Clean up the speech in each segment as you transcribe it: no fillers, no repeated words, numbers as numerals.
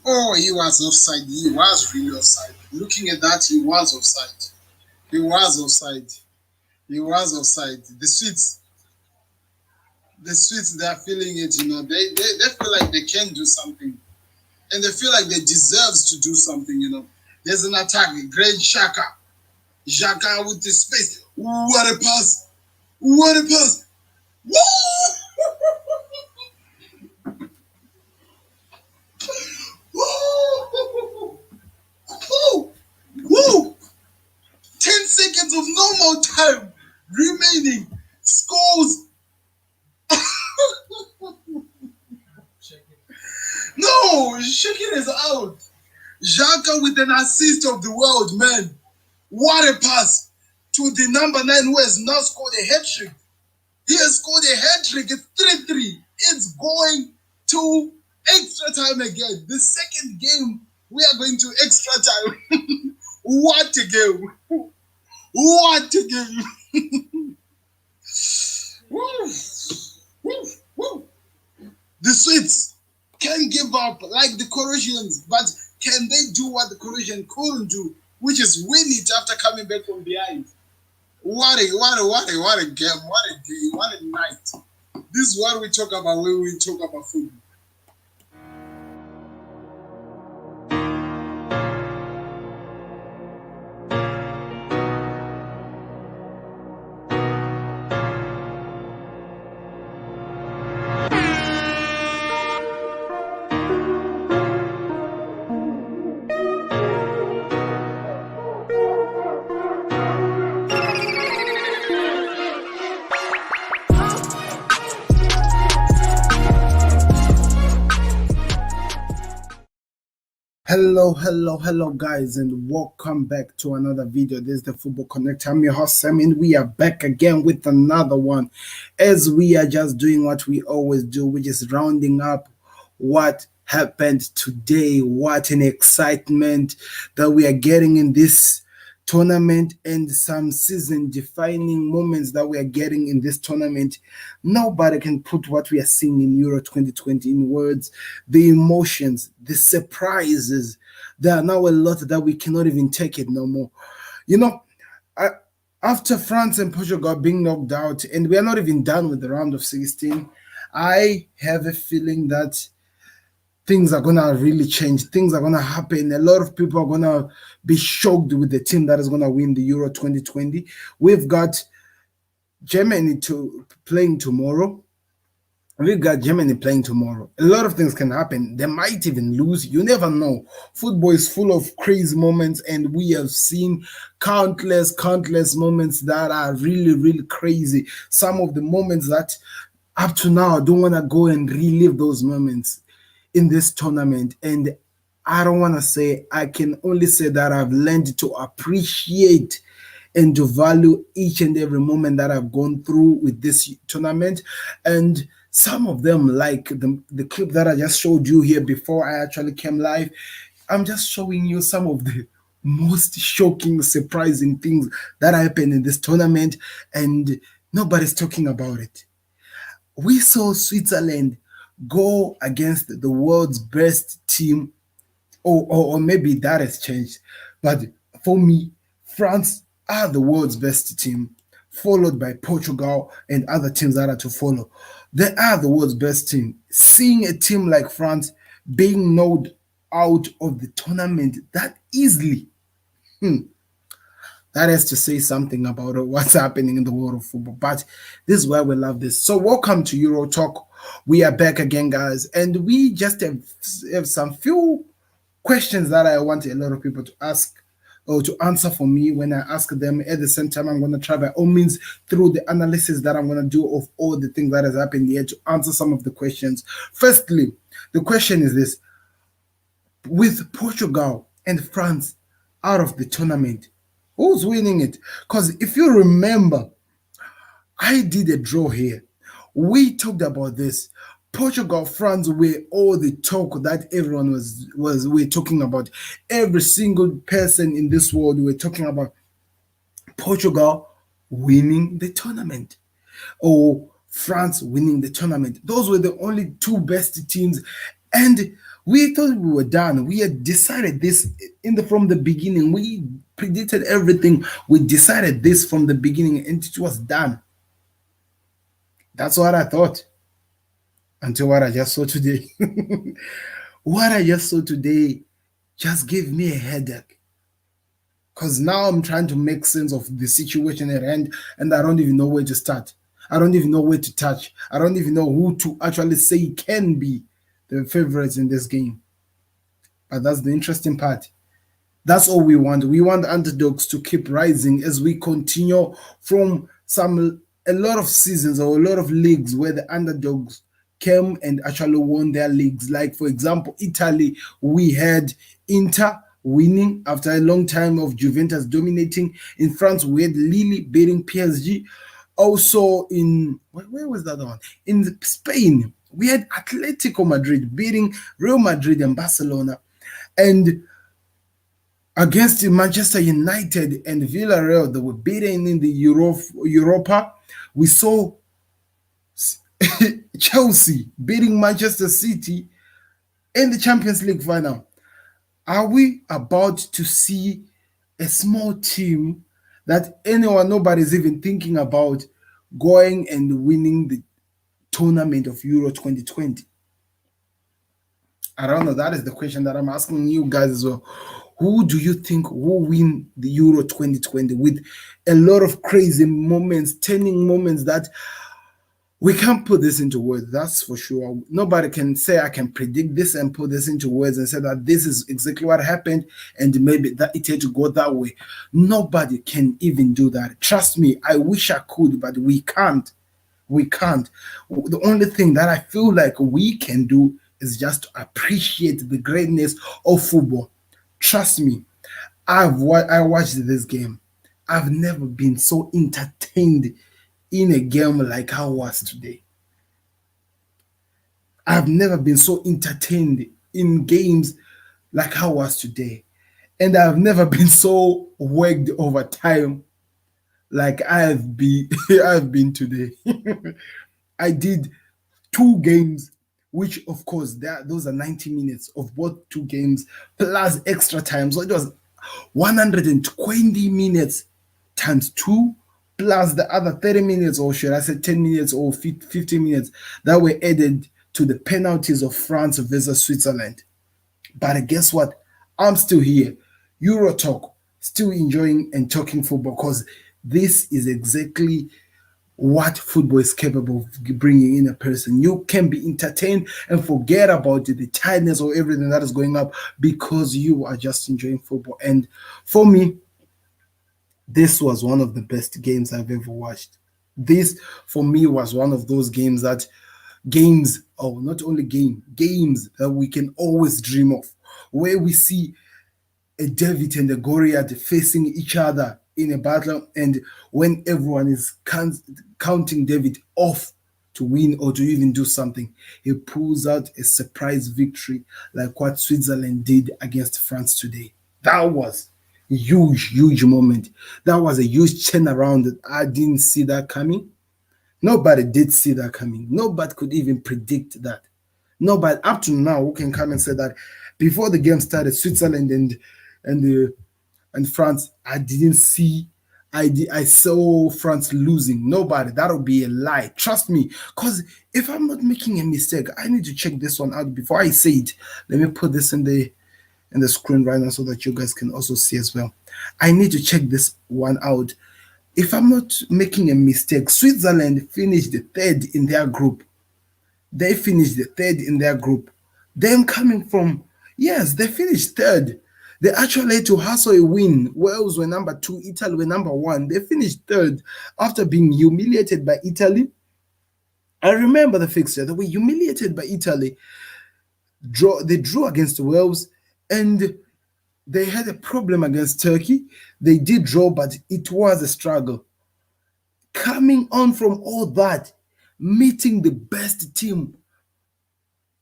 Oh, he was offside. He was really offside. Looking at that, he was offside. He was offside. He was offside. The Swedes, they are feeling it. They feel like they can do something, and they feel like they deserve to do something. There's an attack. Great Xhaka with the space. What a pass! What a pass! Woo! Woo! Woo! Woo! 10 seconds of normal time remaining. Scores. No, shaking is out. Xhaka with an assist of the world, man. What a pass to the number 9 who has now scored a hat-trick. He has scored a hat-trick. It's 3-3. It's going to extra time again. The second game, we are going to extra time. What a game. What a game. Woo. Woo. Woo. The Swedes can give up like the Croatians, but can they do what the Croatians couldn't do, which is win it after coming back from behind? What a game, what a day, what a night. This is what we talk about when we talk about football. Hello, guys, and welcome back to another video. This is the Football Connect. I'm your host, Sam, and we are back again with another one, as we are just doing what we always do, which is rounding up what happened today. What an excitement that we are getting in this tournament, and some season-defining moments that we are getting in this tournament. Nobody can put what we are seeing in Euro 2020 in words. The emotions, the surprises. There are now a lot that we cannot even take it no more. After France and Portugal being knocked out, and we are not even done with the round of 16, I have a feeling that things are going to really change. Things are going to happen. A lot of people are going to be shocked with the team that is going to win the Euro 2020. We've got Germany playing tomorrow. We've got Germany playing tomorrow. A lot of things can happen. They might even lose. You never know. Football is full of crazy moments, and we have seen countless moments that are really, really crazy. Some of the moments that up to now, I don't want to go and relive those moments in this tournament. And I don't want to say, I can only say that I've learned to appreciate and to value each and every moment that I've gone through with this tournament. And some of them, like the clip that I just showed you here before I actually came live, I'm just showing you some of the most shocking, surprising things that happened in this tournament, and nobody's talking about it. We saw Switzerland go against the world's best team, or maybe that has changed. But for me, France are the world's best team, followed by Portugal and other teams that are to follow. They are the world's best team. Seeing a team like France being knocked out of the tournament that easily, that has to say something about what's happening in the world of football. But this is why we love this. So welcome to Euro Talk. We are back again, guys. And we just have some few questions that I want a lot of people to ask or to answer for me. When I ask them, at the same time, I'm going to try by all means through the analysis that I'm going to do of all the things that has happened here to answer some of the questions. Firstly, the question is this. With Portugal and France out of the tournament, who's winning it? Because if you remember, I did a draw here. We talked about this. Portugal, France were all the talk that everyone we're talking about. Every single person in this world were talking about Portugal winning the tournament. or France winning the tournament. Those were the only two best teams, and we thought we were done. We had decided this from the beginning. We predicted everything. We decided this from the beginning, and it was done. That's what I thought until what I just saw today. What I just saw today just gave me a headache. Because now I'm trying to make sense of the situation at hand, and I don't even know where to start. I don't even know where to touch. I don't even know who to actually say can be the favorites in this game. But that's the interesting part. That's all we want. We want underdogs to keep rising as we continue from a lot of seasons or a lot of leagues where the underdogs came and actually won their leagues. Like, for example, Italy, we had Inter winning after a long time of Juventus dominating. In France, we had Lille beating PSG. Also, where was that one? In Spain, we had Atletico Madrid beating Real Madrid and Barcelona. And against Manchester United and Villarreal, they were beaten in the Europa. We saw Chelsea beating Manchester City in the Champions League final. Are we about to see a small team that nobody's even thinking about going and winning the tournament of Euro 2020? I don't know. That is the question that I'm asking you guys as well. Who do you think will win the Euro 2020 with a lot of crazy moments, turning moments that we can't put this into words, that's for sure. Nobody can say I can predict this and put this into words and say that this is exactly what happened and maybe that it had to go that way. Nobody can even do that. Trust me, I wish I could, but we can't. We can't. The only thing that I feel like we can do is just to appreciate the greatness of football. Trust me, I watched this game. I've never been so entertained in a game like I was today. I've never been so entertained in games like I was today. And I've never been so worked over time like I've been I've been today. I did two games, which of course those are 90 minutes of both two games plus extra time. So it was 120 minutes times two plus the other 30 minutes, or should I say 10 minutes or 15 minutes that were added to the penalties of France versus Switzerland. But guess what? I'm still here. Euro Talk, still enjoying and talking football because this is exactly what football is capable of bringing in a person. You can be entertained and forget about the tiredness or everything that is going up because you are just enjoying football. And for me, this was one of the best games I've ever watched. This, for me, was one of those games, not only games that we can always dream of, where we see a David and a Goliath facing each other in a battle, and when everyone is counting David off to win or to even do something, he pulls out a surprise victory like what Switzerland did against France today. That was a huge moment. That was a huge turnaround that I didn't see that coming. Nobody did see that coming. Nobody could even predict that. Nobody up to now who can come and say that before the game started, Switzerland and France, I didn't see. I saw France losing. Nobody. That would be a lie. Trust me. Because if I'm not making a mistake, I need to check this one out before I say it. Let me put this in the screen right now so that you guys can also see as well. I need to check this one out. If I'm not making a mistake, Switzerland finished the third in their group. They finished the third in their group. Them coming from, yes, they finished third. They actually had to hustle a win. Wales were number 2, Italy were number 1. They finished third after being humiliated by Italy. I remember the fixture. They were humiliated by Italy. They drew against Wales, and they had a problem against Turkey. They did draw, but it was a struggle. Coming on from all that, meeting the best team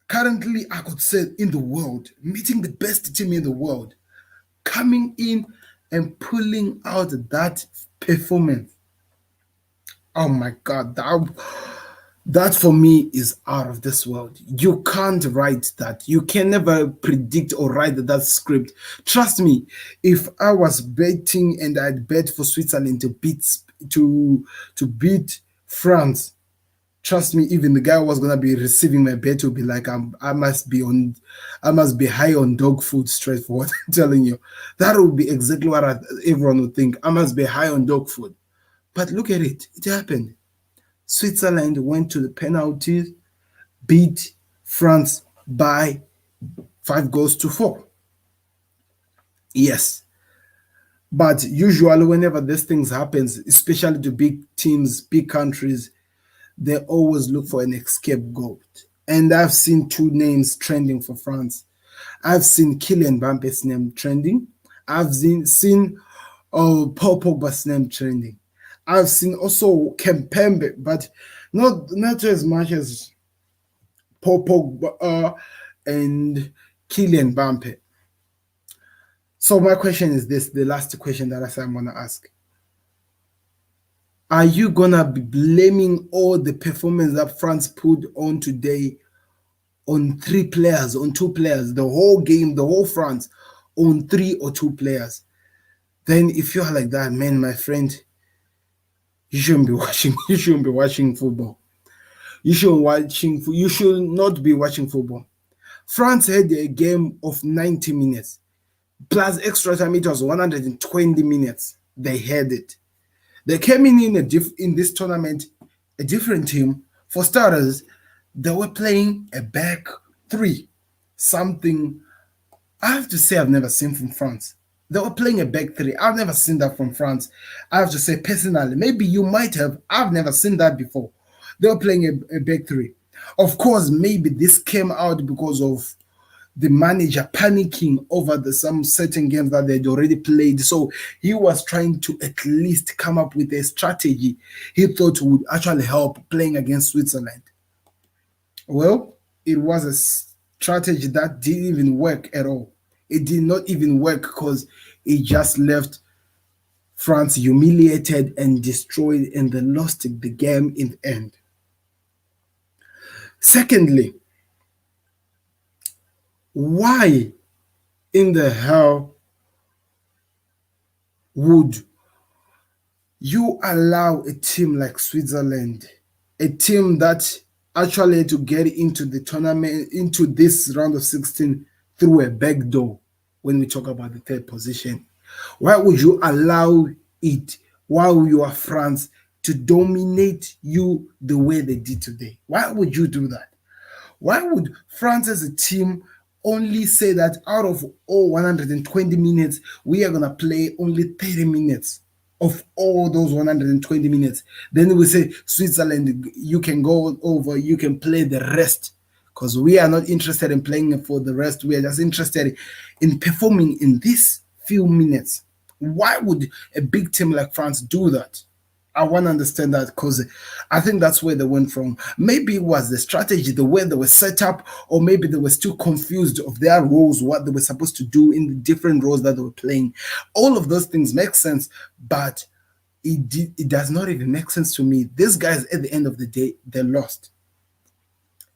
currently, I could say, in the world, meeting the best team in the world, coming in and pulling out that performance. Oh my God, that for me is out of this world. You can't write that. You can never predict or write that script. Trust me, if I was betting and I'd bet for Switzerland to to beat France, trust me, even the guy who was gonna be receiving my bet will be like, I must be high on dog food. Straightforward, I'm telling you, that would be exactly what everyone would think. I must be high on dog food. But look at it, it happened. Switzerland went to the penalties, beat France by 5 goals to 4. Yes, but usually whenever these things happens, especially to big teams, big countries, they always look for an scapegoat. And I've seen two names trending for France. I've seen Kylian Mbappe's name trending. I've seen Paul Pogba's name trending. I've seen also Kempembe, but not as much as Paul Pogba and Kylian Mbappe. So my question is this: the last question that I said I'm gonna ask. Are you gonna be blaming all the performance that France put on today on 3 players, on 2 players, the whole game, the whole France, on 3 or 2 players? Then if you're like that, man, my friend, you shouldn't be watching. You shouldn't be watching football. You should not be watching football. France had a game of 90 minutes plus extra time. It was 120 minutes. They had it. They came in this tournament a different team. For starters, they were playing a back three, something I have to say I've never seen from France. They were playing a back three. I've never seen that from France. I have to say personally, maybe you might have. I've never seen that before. They were playing a back three. Of course, maybe this came out because of the manager panicking over some certain games that they'd already played. So he was trying to at least come up with a strategy he thought would actually help playing against Switzerland. Well, it was a strategy that didn't even work at all. It did not even work because it just left France humiliated and destroyed, and they lost the game in the end. Secondly, why in the hell would you allow a team like Switzerland, a team that actually had to get into the tournament, into this round of 16 through a back door when we talk about the third position? Why would you allow it while you are France to dominate you the way they did today? Why would you do that? Why would France as a team only say that out of all 120 minutes, we are going to play only 30 minutes of all those 120 minutes? Then we say, Switzerland, you can go over, you can play the rest. Because we are not interested in playing for the rest. We are just interested in performing in these few minutes. Why would a big team like France do that? I want to understand that because I think that's where they went from. Maybe it was the strategy, the way they were set up, or maybe they were still confused of their roles, what they were supposed to do in the different roles that they were playing. All of those things make sense, but it does not even make sense to me. These guys, at the end of the day, they lost.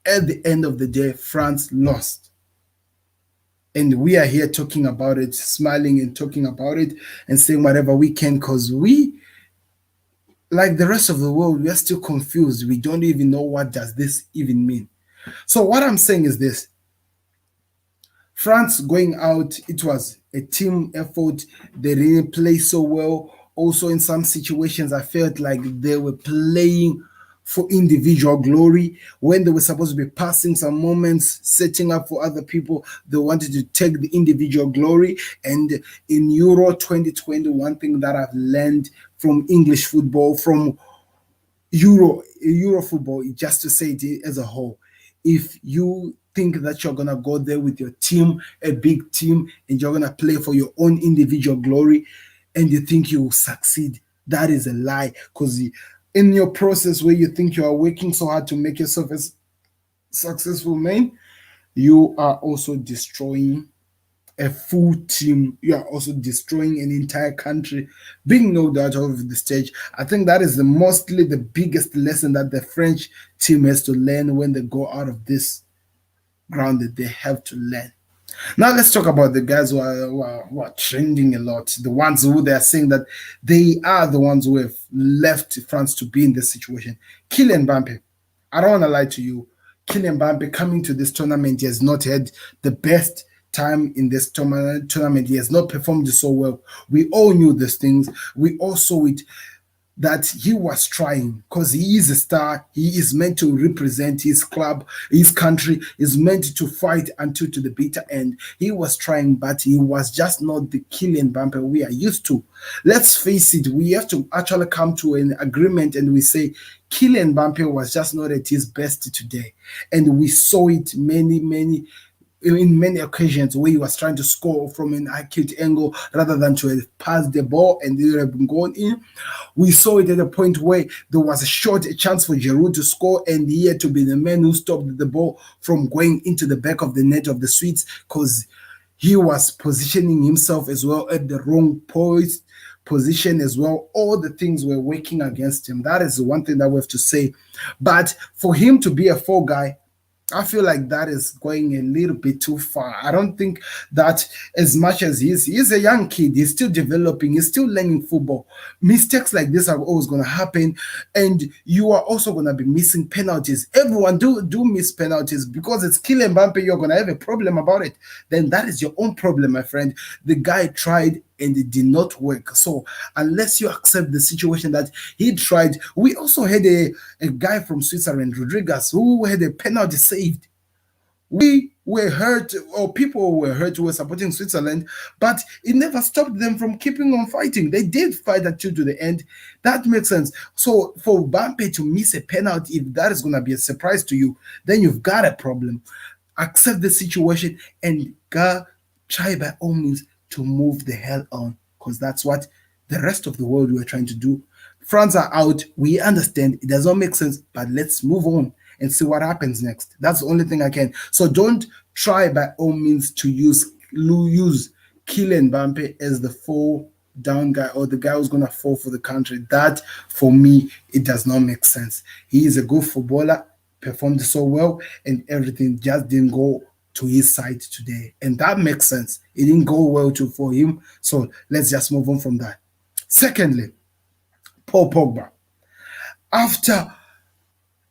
At the end of the day, France lost. And we are here talking about it, smiling and talking about it and saying whatever we can because we, like the rest of the world, we are still confused. We don't even know what does this even mean. So what I'm saying is this. France going out, it was a team effort. They didn't play so well. Also, in some situations, I felt like they were playing for individual glory when they were supposed to be passing some moments, setting up for other people. They wanted to take the individual glory. And in Euro 2020, one thing that I've learned from English football, from Euro football, just to say it as a whole, if you think that you're gonna go there with your team, a big team, and you're gonna play for your own individual glory, and you think you will succeed, that is a lie. Because in your process where you think you are working so hard to make yourself a successful man, you are also destroying a full team, you are also destroying an entire country, being knocked out of the stage. I think that is the mostly the biggest lesson that the French team has to learn when they go out of this ground that they have to learn. Now let's talk about the guys who are trending a lot. The ones who they are saying that they are the ones who have left France to be in this situation. Kylian Mbappe. I don't want to lie to you. Kylian Mbappe coming to this tournament, he has not had the best time in this tournament. He has not performed so well. We all knew these things. We all saw it that he was trying because he is a star. He is meant to represent his club, his country, is meant to fight until to the bitter end. He was trying, but he was just not the Kylian Mbappe we are used to. Let's face it, we have to actually come to an agreement and we say Kylian Mbappe was just not at his best today. And we saw it in many occasions where he was trying to score from an acute angle rather than to pass the ball and it would have been going in. We saw it at a point where there was a chance for Giroud to score and he had to be the man who stopped the ball from going into the back of the net of the Swedes because he was positioning himself as well at the wrong position as well. All the things were working against him. That is the one thing that we have to say. But for him to be a four guy, I feel like that is going a little bit too far. I don't think that as much as he's a young kid, he's still developing, he's still learning football. Mistakes like this are always going to happen, and you are also going to be missing penalties. Everyone do miss penalties because it's Kylian Mbappe. You're going to have a problem about it. Then that is your own problem, my friend. The guy tried and it did not work. So unless you accept the situation that he tried, we also had a guy from Switzerland, Rodriguez, who had a penalty saved. We were hurt, or people were hurt who were supporting Switzerland, but it never stopped them from keeping on fighting. They did fight until to the end. That makes sense. So for Mbappe to miss a penalty, if that is going to be a surprise to you, then you've got a problem. Accept the situation and try by all means to move the hell on because that's what the rest of the world were trying to do. France are out. We understand it does not make sense, but let's move on and see what happens next. That's the only thing I can. So don't try by all means to use Kylian Mbappe as the fall down guy or the guy who's gonna fall for the country. That for me, it does not make sense. He is a good footballer, performed so well, and everything just didn't go to his side today. And that makes sense. It didn't go well for him. So let's just move on from that. Secondly, Paul Pogba. After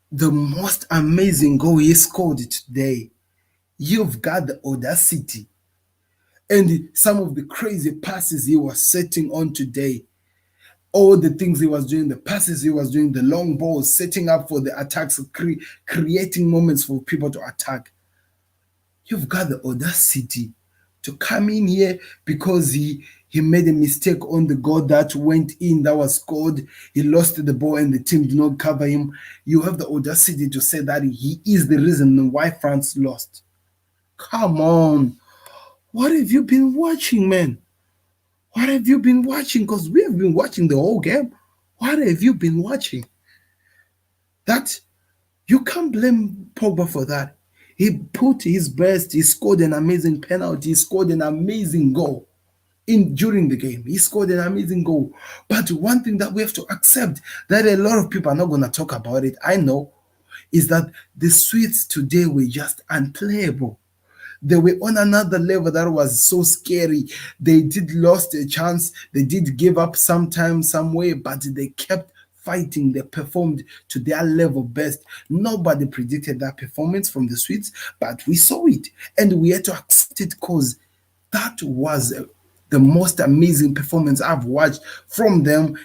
the most amazing goal he scored today, you've got the audacity and some of the crazy passes he was setting on today. All the things he was doing, the passes he was doing, the long balls, setting up for the attacks, creating moments for people to attack. You've got the audacity to come in here because he made a mistake on the goal that went in, that was scored. He lost the ball and the team did not cover him. You have the audacity to say that he is the reason why France lost. Come on. What have you been watching, man? What have you been watching? Because we have been watching the whole game. What have you been watching? That you can't blame Pogba for that. He put his best. He scored an amazing penalty. He scored an amazing goal during the game. He scored an amazing goal. But one thing that we have to accept that a lot of people are not going to talk about it, I know, is that the Swedes today were just unplayable. They were on another level that was so scary. They did lost a chance. They did give up sometime, some way, but they kept fighting. They performed to their level best. Nobody predicted that performance from the Swedes, but we saw it and we had to accept it because that was the most amazing performance I've watched from them,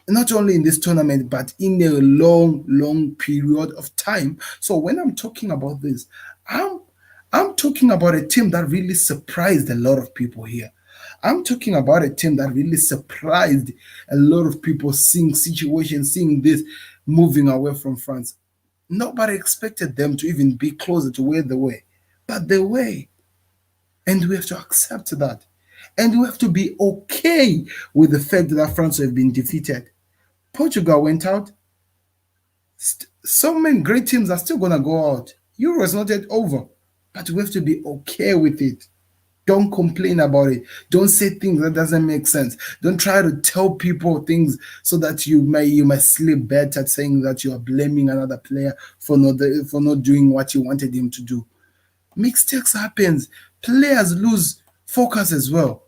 not only in this tournament, but in a long period of time. So when I'm talking about this, I'm talking about a team that really surprised a lot of people here. I'm talking about a team that really surprised a lot of people seeing situations, seeing this moving away from France. Nobody expected them to even be closer to where they were, but they were. And we have to accept that. And we have to be okay with the fact that France have been defeated. Portugal went out. So many great teams are still going to go out. Euro is not yet over, but we have to be okay with it. Don't complain about it. Don't say things that doesn't make sense. Don't try to tell people things so that you may sleep better, saying that you are blaming another player for not doing what you wanted him to do. Mistakes happens. Players lose focus as well.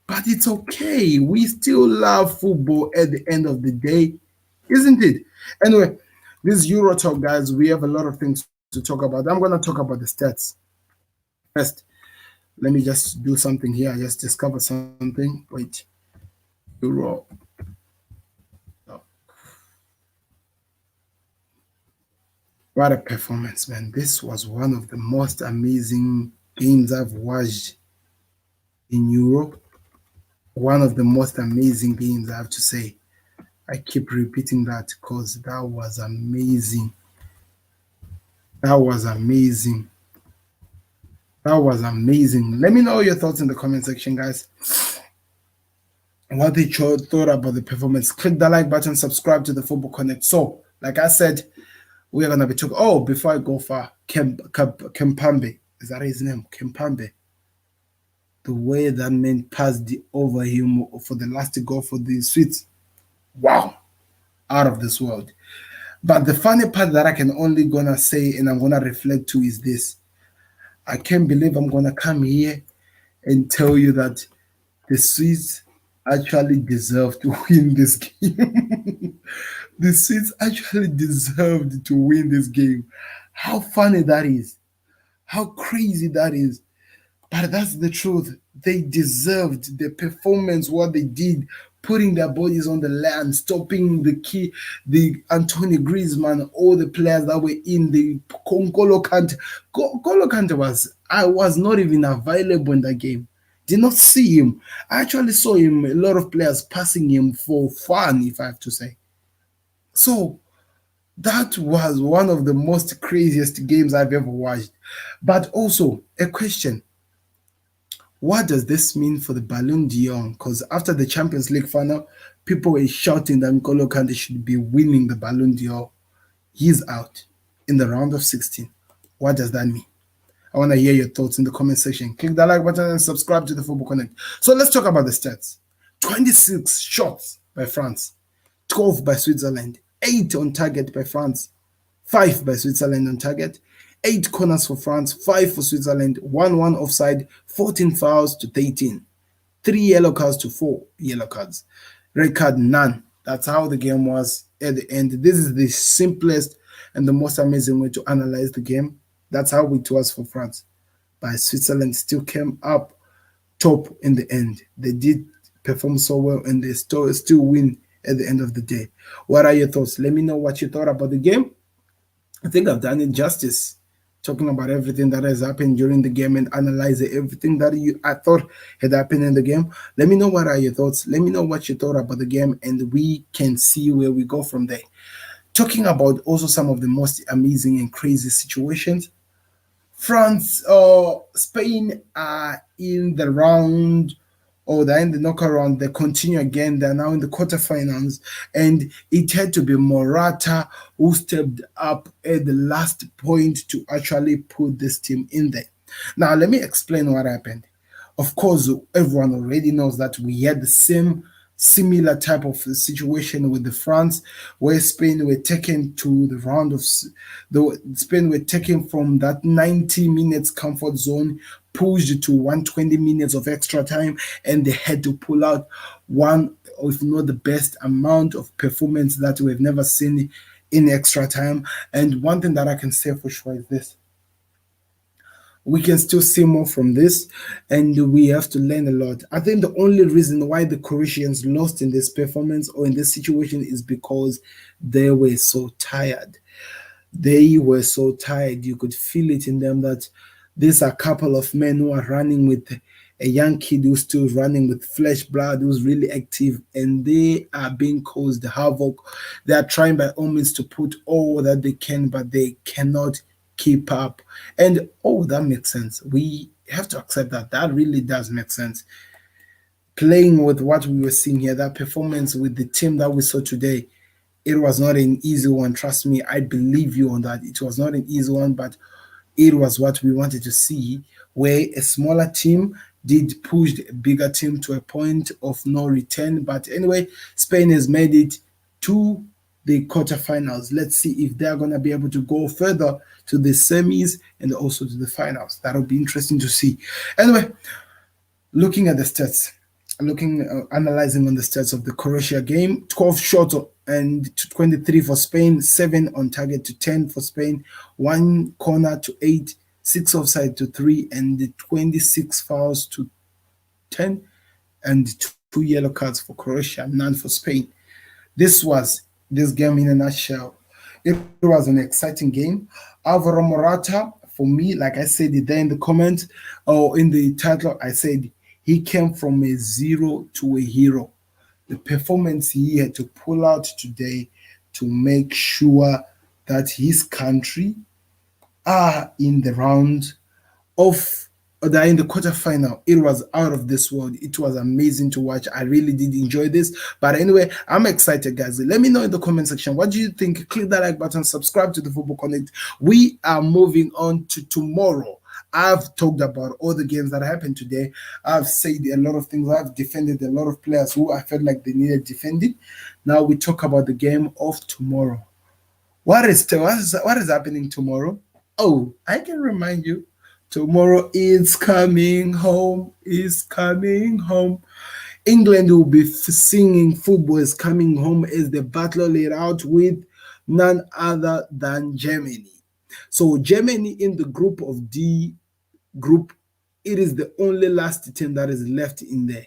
But it's okay. We still love football at the end of the day, isn't it? Anyway, this Euro talk, guys, we have a lot of things to talk about. I'm going to talk about the stats first. Let me just do something here. I just discovered something. Wait. Euro. Oh, what a performance, man. This was one of the most amazing games I've watched in Europe. One of the most amazing games, I have to say. I keep repeating that because that was amazing. That was amazing. That was amazing. Let me know your thoughts in the comment section, guys. What did you thought about the performance? Click the like button, subscribe to the Football Connect. So, like I said, we're gonna be talking. Oh, before I go far, Kempambe, is that his name? Kempambe. The way that man passed over him for the last goal for the Swedes. Wow, out of this world. But the funny part that I can only gonna say and I'm gonna reflect to is this. I can't believe I'm gonna come here and tell you that the Swedes actually deserve to win this game. The Swedes actually deserved to win this game. How funny that is. How crazy that is. But that's the truth. They deserved the performance, what they did, putting their bodies on the land, stopping the Anthony Griezmann, all the players that were in the Kolo Kante. Kolo Kante was not even available in that game. Did not see him. I actually saw him, a lot of players passing him for fun, if I have to say. So that was one of the most craziest games I've ever watched. But also, a question. What does this mean for the Ballon d'Or? Because after the Champions League final, people were shouting that N'Golo Kante should be winning the Ballon d'Or. He's out in the round of 16. What does that mean? I want to hear your thoughts in the comment section. Click the like button and subscribe to the Football Connect. So let's talk about the stats. 26 shots by France, 12 by Switzerland, 8 on target by France, 5 by Switzerland on target, 8 corners for France, 5 for Switzerland, 1 offside, 14 fouls to 13, 3 yellow cards to 4 yellow cards, red card none. That's how the game was at the end. This is the simplest and the most amazing way to analyze the game. That's how it was for France. But Switzerland still came up top in the end. They did perform so well and they still win at the end of the day. What are your thoughts? Let me know what you thought about the game. I think I've done it justice, talking about everything that has happened during the game and analyzing everything that I thought had happened in the game. Let me know what are your thoughts. Let me know what you thought about the game, and we can see where we go from there. Talking about also some of the most amazing and crazy situations. France or Spain are in the round, or they're in the knockout round. They continue again. They're now in the quarterfinals, and it had to be Morata who stepped up at the last point to actually put this team in there. Now, let me explain what happened. Of course, everyone already knows that we had the similar type of situation with the France, where Spain were taken to the round of Spain were taken from that 90 minutes comfort zone, pushed to 120 minutes of extra time, and they had to pull out one, if not the best amount of performance that we've never seen in extra time. And one thing that I can say for sure is this: we can still see more from this, and we have to learn a lot. I think the only reason why the Croatians lost in this performance or in this situation is because they were so tired. They were so tired. You could feel it in them that these are a couple of men who are running with a young kid who's still running with flesh blood, who's really active, and they are being caused havoc. They are trying by all means to put all that they can, but they cannot keep up. And that makes sense. We have to accept that. That really does make sense. Playing with what we were seeing here, that performance with the team that we saw today, it was not an easy one. Trust me, I believe you on that. It was not an easy one, but it was what we wanted to see, where a smaller team did push a bigger team to a point of no return. But anyway, Spain has made it to the quarterfinals. Let's see if they're going to be able to go further to the semis and also to the finals. That'll be interesting to see. Anyway, looking at the stats, analyzing on the stats of the Croatia game: 12 shots and 23 for Spain, 7 on target to 10 for Spain, 1 corner to 8, 6 offside to 3, and 26 fouls to 10, and 2 yellow cards for Croatia, none for Spain. This game in a nutshell. It was an exciting game. Alvaro Morata, for me, like I said it there in the comments or in the title, I said he came from a zero to a hero. The performance he had to pull out today to make sure that his country are in the round of they're in the quarterfinal. It was out of this world. It was amazing to watch. I really did enjoy this. But anyway, I'm excited, guys. Let me know in the comment section. What do you think? Click that like button, subscribe to the Football Connect. We are moving on to tomorrow. I've talked about all the games that happened today. I've said a lot of things. I've defended a lot of players who I felt like they needed defending. Now we talk about the game of tomorrow. What is happening tomorrow? Oh, I can remind you. Tomorrow is coming home, is coming home. England will be singing Football is Coming Home as the battle laid out with none other than Germany. So Germany in the group of D group, it is the only last team that is left in there.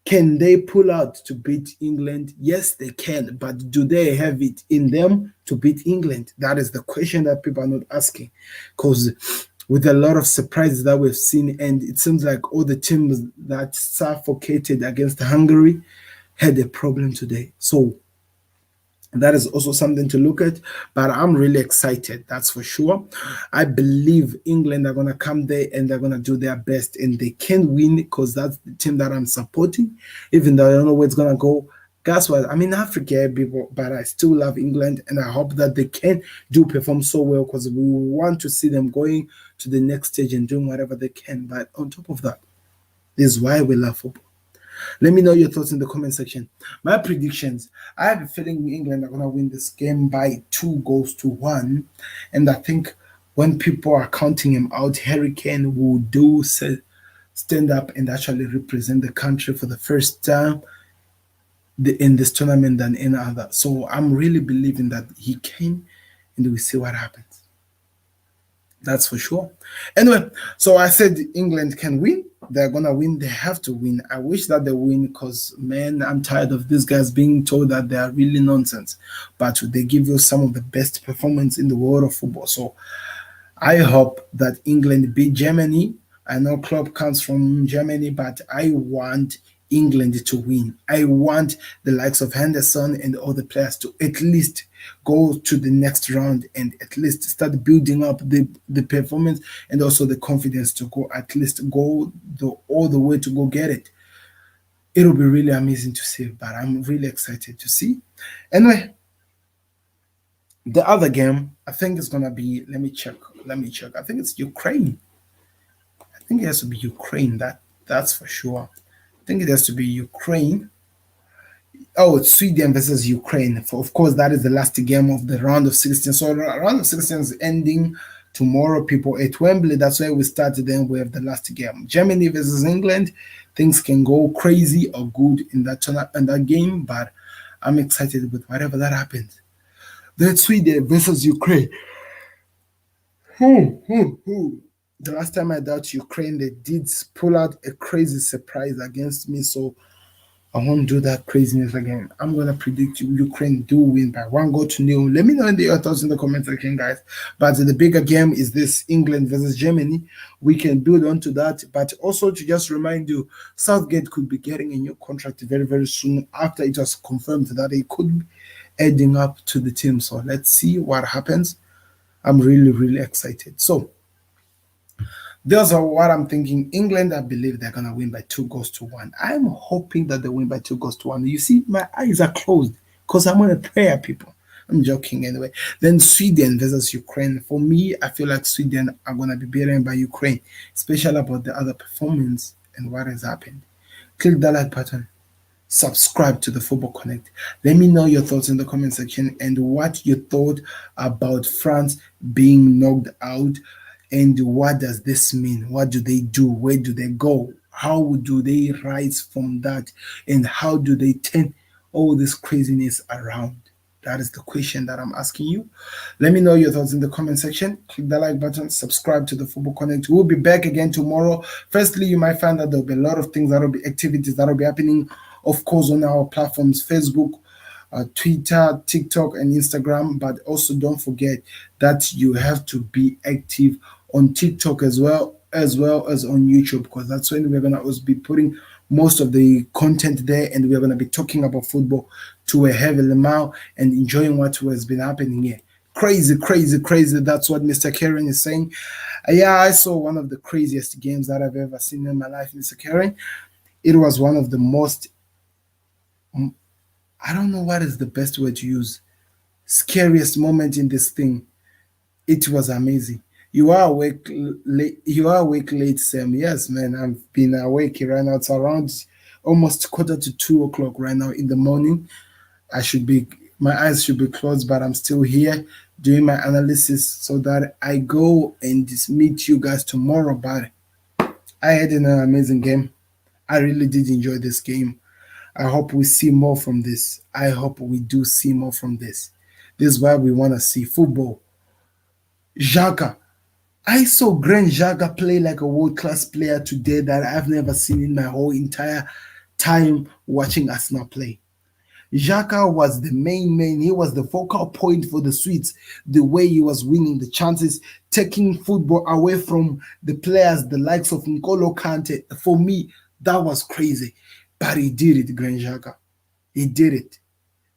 Can they pull out to beat England? Yes, they can, but do they have it in them to beat England? That is the question that people are not asking. Because with a lot of surprises that we've seen, and it seems like all the teams that suffocated against Hungary had a problem today. So that is also something to look at, but I'm really excited, that's for sure. I believe England are going to come there and they're going to do their best, and they can win because that's the team that I'm supporting, even though I don't know where it's going to go. Guess what? I'm in Africa, people, but I still love England, and I hope that they can perform so well because we want to see them going to the next stage and doing whatever they can. But on top of that, this is why we love football. Let me know your thoughts in the comment section. My predictions: I have a feeling England are going to win this game by 2-1. And I think when people are counting him out, Harry Kane will stand up and actually represent the country for the first time in this tournament than any other. So I'm really believing that he can, and we see what happens. That's for sure. Anyway, so I said England can win. They're going to win. They have to win. I wish that they win because, man, I'm tired of these guys being told that they are really nonsense. But they give you some of the best performance in the world of football. So I hope that England beat Germany. I know Klopp comes from Germany, but I want England to win. I want the likes of Henderson and all the players to at least go to the next round and at least start building up the performance and also the confidence to go all the way to go get it. It'll be really amazing to see, but I'm really excited to see. Anyway, the other game, I think it's gonna be, let me check. I think it's Ukraine. I think it has to be Ukraine, that's for sure. I think it has to be Ukraine. Oh, it's Sweden versus Ukraine. Of course, that is the last game of the round of 16. So the round of 16 is ending tomorrow, people, at Wembley. That's where we started. Then we have the last game. Germany versus England. Things can go crazy or good in that game, but I'm excited with whatever that happens. Then Sweden versus Ukraine. The last time I doubt Ukraine, they did pull out a crazy surprise against me. So I won't do that craziness again. I'm going to predict Ukraine do win by 1-0. Let me know your thoughts in the comment section, guys. But the bigger game is this England versus Germany. We can build onto that. But also to just remind you, Southgate could be getting a new contract very, very soon after it was confirmed that he could be adding up to the team. So let's see what happens. I'm really, really excited. So those are what I'm thinking. England, I believe they're going to win by 2-1. I'm hoping that they win by 2-1. You see, my eyes are closed because I'm on a prayer, people. I'm joking anyway. Then Sweden versus Ukraine. For me, I feel like Sweden are going to be beaten by Ukraine, especially about the other performance and what has happened. Click the like button, subscribe to the Football Connect. Let me know your thoughts in the comment section and what you thought about France being knocked out, and what does this mean? What do they do? Where do they go? How do they rise from that? And how do they turn all this craziness around? That is the question that I'm asking you. Let me know your thoughts in the comment section. Click the like button, subscribe to the Football Connect. We'll be back again tomorrow. Firstly, you might find that there'll be a lot of things that'll be activities that'll be happening, of course, on our platforms, Facebook, Twitter, TikTok, and Instagram. But also don't forget that you have to be active on TikTok as well as on YouTube, because that's when we're gonna also be putting most of the content there, and we're gonna be talking about football to a heavy amount and enjoying what has been happening here. Crazy, crazy, crazy. That's what Mr. Karen is saying. Yeah, I saw one of the craziest games that I've ever seen in my life, Mr. Karen. It was one of the most, I don't know what is the best word to use, scariest moment in this thing. It was amazing. You are awake late. You are awake late, Sam. Yes, man. I've been awake right now. It's around almost quarter to 2 o'clock right now in the morning. I should be, my eyes should be closed, but I'm still here doing my analysis so that I go and just meet you guys tomorrow. But I had an amazing game. I really did enjoy this game. I hope we see more from this. I hope we do see more from this. This is why we want to see football. Xhaka. I saw Grand Xhaka play like a world class player today that I've never seen in my whole entire time watching Arsenal play. Xhaka was the main man. He was the focal point for the Swedes. The way he was winning the chances, taking football away from the players, the likes of N'Golo Kante. For me, that was crazy. But he did it, Grand Xhaka. He did it.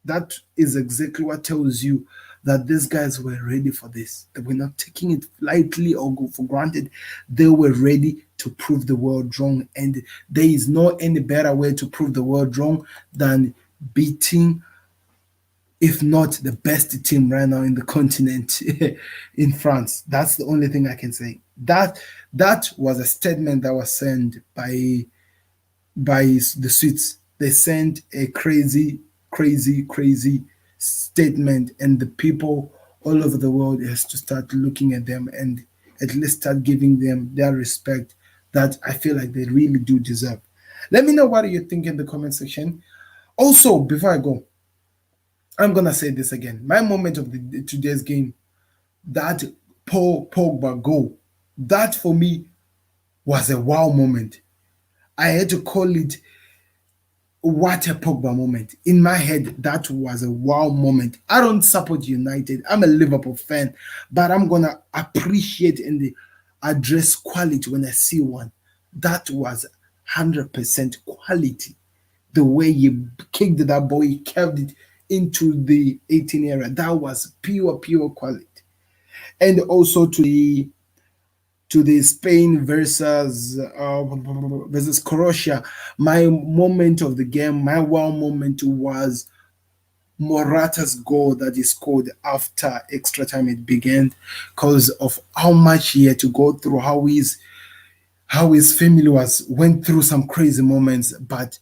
That is exactly what tells you that these guys were ready for this. They were not taking it lightly or go for granted. They were ready to prove the world wrong. And there is no any better way to prove the world wrong than beating, if not the best team right now in the continent, in France. That's the only thing I can say. That was a statement that was sent by the Swedes. They sent a crazy, crazy, crazy statement, and the people all over the world has to start looking at them and at least start giving them their respect that I feel like they really do deserve. Let me know what you think in the comment section. Also, before I go, I'm gonna say this again. My moment of today's game, that Paul Pogba goal, that for me was a wow moment. I had to call it what a Pogba moment. In my head, that was a wow moment. I don't support United. I'm a Liverpool fan, but I'm going to appreciate and address quality when I see one. That was 100% quality. The way he kicked that ball, he curved it into the 18 area. That was pure, pure quality. And also to the Spain versus Croatia. My moment of the game, my wow moment was Morata's goal that he scored after extra time it began, because of how much he had to go through, how his family went through some crazy moments. But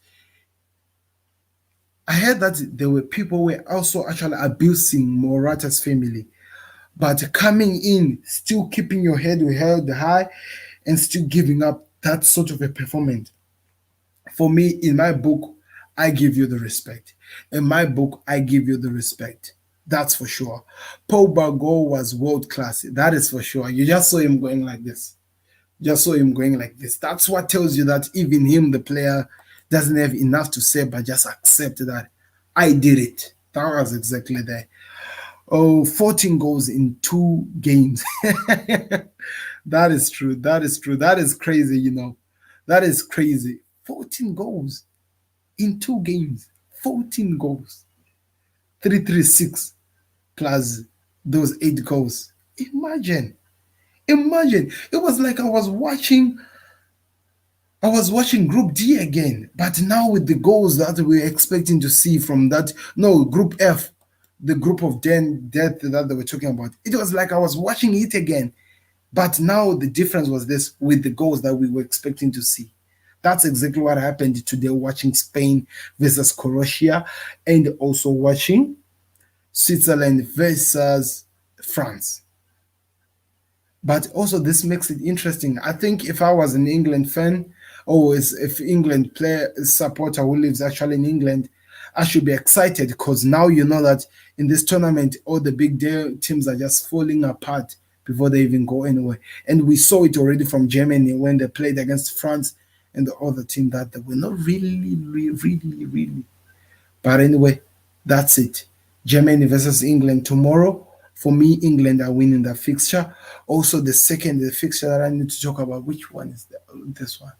I heard that there were people who were also actually abusing Morata's family, but coming in, still keeping your head held high, and still giving up that sort of a performance. For me, in my book, I give you the respect. In my book, I give you the respect. That's for sure. Pogba goal was world class. That is for sure. You just saw him going like this. Just saw him going like this. That's what tells you that even him, the player, doesn't have enough to say, but just accept that I did it. That was exactly there. Oh, 14 goals in 2 games. That is true. That is true. That is crazy. That is crazy. 14 goals in 2 games. 14 goals. 336 plus those 8 goals. Imagine. Imagine. It was like I was watching Group D again, but now with the goals that we're expecting to see from that, no, Group F, the group of death that they were talking about. It was like I was watching it again, but now the difference was this with the goals that we were expecting to see. That's exactly what happened today, watching Spain versus Croatia and also watching Switzerland versus France. But also this makes it interesting. I think if I was an England fan, or if England player supporter who lives actually in England, I should be excited because now you know that in this tournament, all the big teams are just falling apart before they even go anywhere. And we saw it already from Germany when they played against France and the other team that they were not really. But anyway, that's it. Germany versus England tomorrow. For me, England are winning the fixture. Also, the fixture that I need to talk about, which one is this one?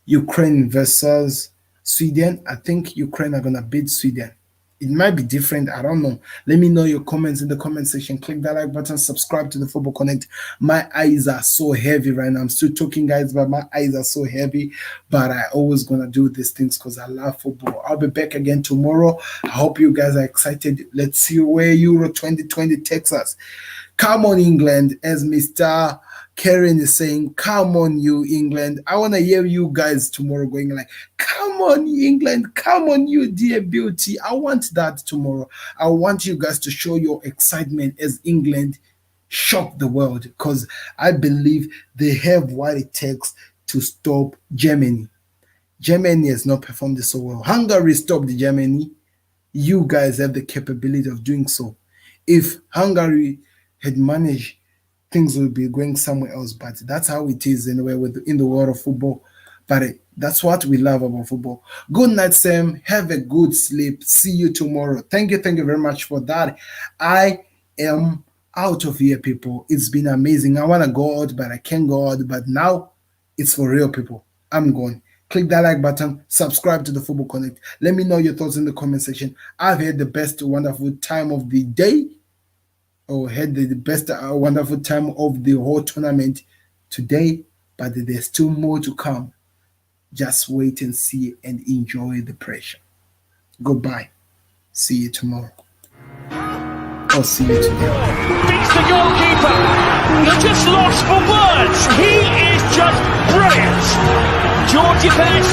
Ukraine versus Sweden. I think Ukraine are going to beat Sweden. It might be different. I don't know. Let me know your comments in the comment section. Click that like button. Subscribe to the Football Connect. My eyes are so heavy right now. I'm still talking, guys, but my eyes are so heavy. But I always going to do these things because I love football. I'll be back again tomorrow. I hope you guys are excited. Let's see where Euro 2020 takes us. Come on, England, as Mr. Karen is saying, come on, you England. I want to hear you guys tomorrow going like, come on, England. Come on, you dear beauty. I want that tomorrow. I want you guys to show your excitement as England shock the world because I believe they have what it takes to stop Germany. Germany has not performed so well. Hungary stopped Germany. You guys have the capability of doing so. If Hungary had managed, things will be going somewhere else, but that's how it is anyway in the world of football. But that's what we love about football. Good night, Sam. Have a good sleep. See you tomorrow. Thank you very much for that. I am out of here, people. It's been amazing. I want to go out, but I can't go out. But now it's for real, people. I'm going. Click that like button. Subscribe to the Football Connect. Let me know your thoughts in the comment section. I've had the best wonderful time of the day. Had the best wonderful time of the whole tournament today, but there's still more to come. Just wait and see and enjoy the pressure. Goodbye. See you tomorrow. Or see you today. Beats the goalkeeper. He just lost for words. He is just brilliant. Georgie Best